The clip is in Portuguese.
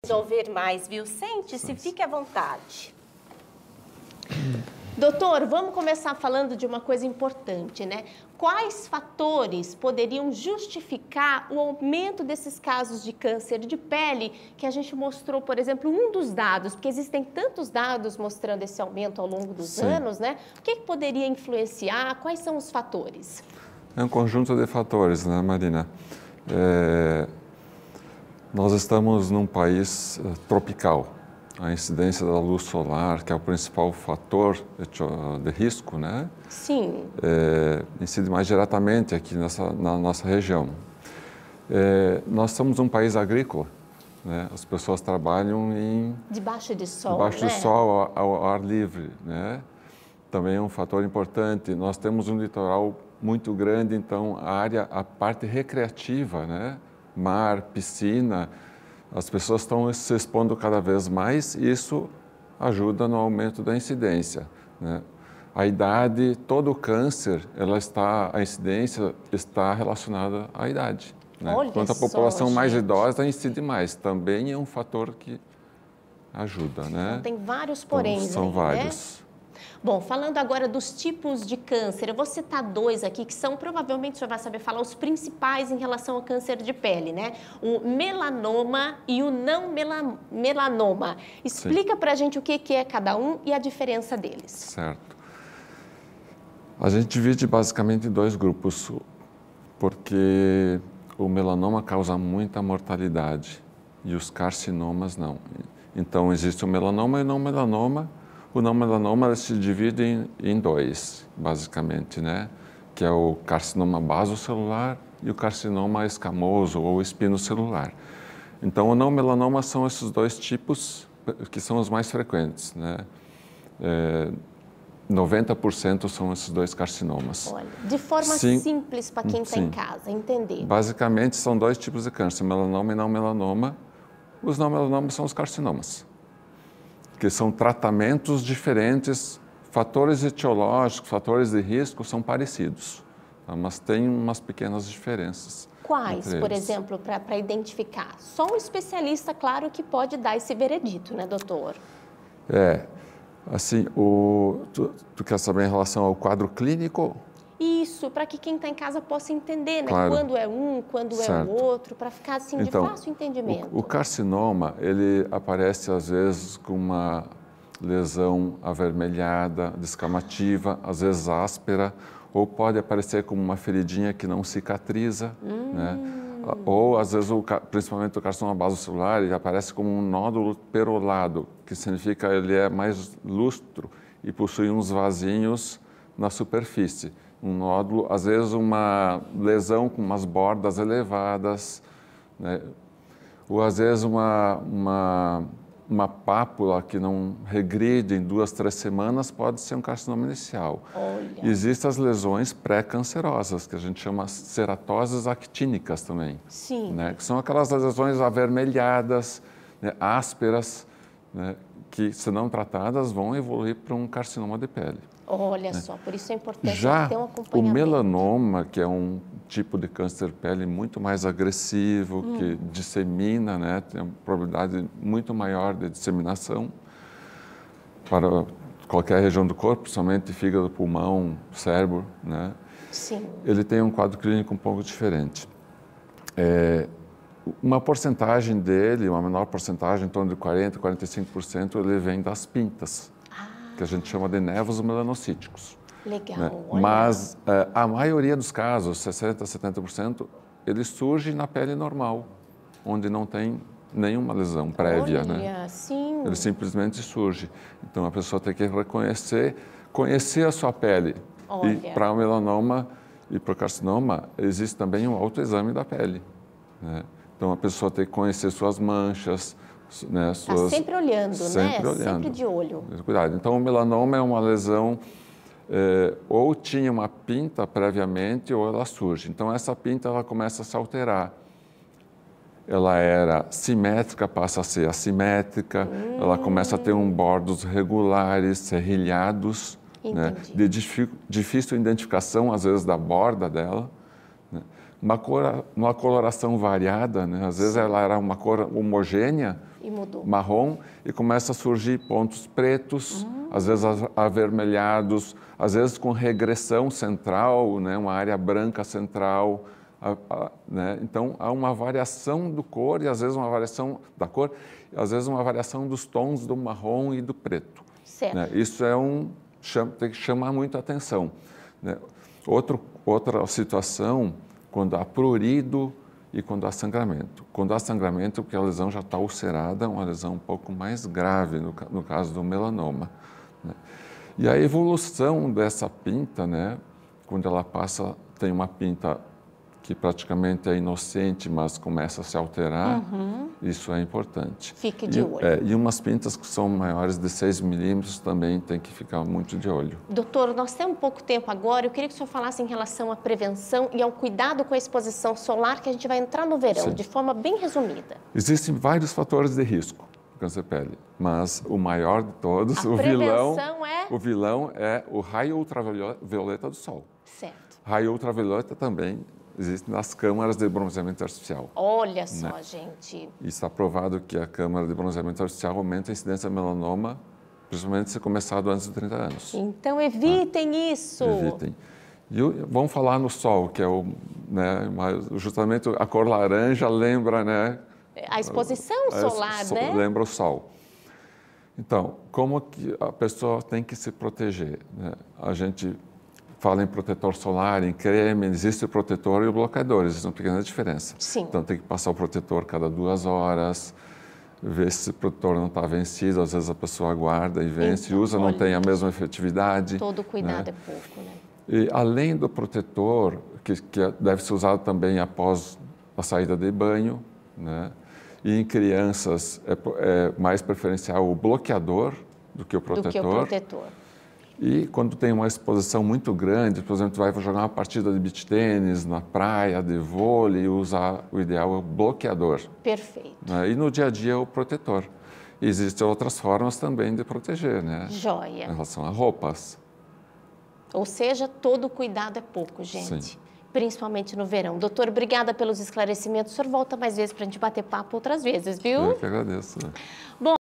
ouvir mais, viu? Sente-se, fique à vontade. Doutor, vamos começar falando de uma coisa importante, né? Quais fatores poderiam justificar o aumento desses casos de câncer de pele que a gente mostrou, por exemplo, um dos dados, porque existem tantos dados mostrando esse aumento ao longo dos anos, né? O que poderia influenciar? Quais são os fatores? É um conjunto de fatores, né, Marina? Nós estamos num país tropical. A incidência da luz solar, que é o principal fator de risco, né? Sim. Incide mais diretamente aqui na nossa região. Nós somos um país agrícola, né? As pessoas trabalham debaixo de sol, debaixo né? do sol, ao ar livre, né? Também é um fator importante. Nós temos um litoral muito grande, então a parte recreativa, né? Mar, piscina, as pessoas estão se expondo cada vez mais e isso ajuda no aumento da incidência, né? A idade, todo o câncer, a incidência está relacionada à idade, né? Quanto a população mais idosa, incide mais. Também é um fator que ajuda, né? Então, tem vários poréns então, são aí, vários. Né? Bom, falando agora dos tipos de câncer, eu vou citar dois aqui que são, provavelmente o senhor vai saber falar, os principais em relação ao câncer de pele, né? O melanoma e o não melanoma. Explica pra gente o que é cada um e a diferença deles. Certo. A gente divide basicamente em dois grupos, porque o melanoma causa muita mortalidade e os carcinomas não. Então, existe o melanoma e o não melanoma. O não melanoma se divide em dois, basicamente, né? Que é o carcinoma basocelular e o carcinoma escamoso ou espinocelular. Então, o não melanoma são esses dois tipos que são os mais frequentes, né? 90% são esses dois carcinomas. Olha, de forma simples para quem está em casa, entender. Basicamente, são dois tipos de câncer, melanoma e não melanoma. Os não melanomas são os carcinomas, que são tratamentos diferentes, fatores etiológicos, fatores de risco são parecidos, tá? Mas tem umas pequenas diferenças. Quais, por exemplo, para identificar? Só um especialista, claro, que pode dar esse veredito, né, doutor? Assim, tu quer saber em relação ao quadro clínico? Isso, para que quem está em casa possa entender, né? Claro. Quando é um, quando é o outro, para ficar assim de fácil entendimento. O carcinoma, ele aparece às vezes com uma lesão avermelhada, descamativa, às vezes áspera, ou pode aparecer como uma feridinha que não cicatriza, né? Ou às vezes, principalmente o carcinoma basocelular, ele aparece como um nódulo perolado, que significa ele é mais lustro e possui uns vasinhos na superfície. Um nódulo, às vezes uma lesão com umas bordas elevadas, né? Ou às vezes uma pápula que não regride em 2, 3 semanas pode ser um carcinoma inicial. Olha. Existem as lesões pré-cancerosas, que a gente chama ceratoses actínicas também. Sim. Né? Que são aquelas lesões avermelhadas, né? Ásperas, né? Que, se não tratadas, vão evoluir para um carcinoma de pele. Olha só, por isso é importante Já ter um o acompanhamento. melanoma, que é um tipo de câncer de pele muito mais agressivo, que dissemina, né? Tem uma probabilidade muito maior de disseminação para qualquer região do corpo, principalmente fígado, pulmão, cérebro, né? Sim. Ele tem um quadro clínico um pouco diferente. Uma porcentagem dele, uma menor porcentagem, em torno de 40%, 45%, ele vem das pintas, que a gente chama de nevos melanocíticos. Legal, Né? olha. Mas a maioria dos casos, 60%, 70%, ele surge na pele normal, onde não tem nenhuma lesão prévia. Olha, né? Sim. Ele simplesmente surge. Então a pessoa tem que conhecer a sua pele. Olha. E para o melanoma e para o carcinoma, existe também um autoexame da pele. Né? Então a pessoa tem que conhecer suas manchas, né? Está sempre olhando, sempre né? olhando. Sempre de olho. Cuidado. Então o melanoma é uma lesão ou tinha uma pinta previamente ou ela surge. Então essa pinta ela começa a se alterar. Ela era simétrica, passa a ser assimétrica, ela começa a ter bordos regulares, serrilhados, né? De difícil identificação, às vezes, da borda dela. Né? uma coloração variada, né? Às vezes ela era uma cor homogênea, E mudou. marrom, e começa a surgir pontos pretos, às vezes avermelhados, às vezes com regressão central, né? Uma área branca central, né? Então há uma variação do cor e às vezes uma variação da cor, e às vezes uma variação dos tons do marrom e do preto. Certo. Né? Isso tem que chamar muito a atenção. Né? Outra situação, quando há prurido e quando há sangramento. Quando há sangramento, porque a lesão já está ulcerada, uma lesão um pouco mais grave, no caso do melanoma. Né? E a evolução dessa pinta, né? Quando ela passa, tem uma pinta que praticamente é inocente, mas começa a se alterar, isso é importante. Fique de olho. E umas pintas que são maiores de 6 milímetros também tem que ficar muito de olho. Doutor, nós temos pouco tempo agora, eu queria que o senhor falasse em relação à prevenção e ao cuidado com a exposição solar, que a gente vai entrar no verão, Sim. de forma bem resumida. Existem vários fatores de risco do câncer de pele, mas o maior de todos, o vilão é o raio ultravioleta do sol. Certo. Raio ultravioleta também existe nas câmaras de bronzeamento artificial. Olha só, né? gente. E está provado que a câmara de bronzeamento artificial aumenta a incidência de melanoma, principalmente se começado antes de 30 anos. Então evitem isso. Evitem. E vamos falar no sol, que é justamente a cor laranja lembra, né? A exposição solar, né? Lembra o sol. Então, como que a pessoa tem que se proteger? Né? A gente fala em protetor solar, em creme, existe o protetor e o bloqueador, existe uma pequena diferença. Sim. Então tem que passar o protetor cada 2 horas, ver se o protetor não está vencido, às vezes a pessoa guarda e vence, então, usa, não tem a mesma efetividade. Todo cuidado né? é pouco, né? E além do protetor, que deve ser usado também após a saída de banho, né? E em crianças é mais preferencial o bloqueador do que o protetor. E quando tem uma exposição muito grande, por exemplo, tu vai jogar uma partida de beach tênis na praia, de vôlei, o ideal é o bloqueador. Perfeito. Né? E no dia a dia o protetor. E existem outras formas também de proteger, né? Joia. Em relação a roupas. Ou seja, todo cuidado é pouco, gente. Sim. Principalmente no verão. Doutor, obrigada pelos esclarecimentos. O senhor volta mais vezes para a gente bater papo outras vezes, viu? Eu que agradeço. Bom,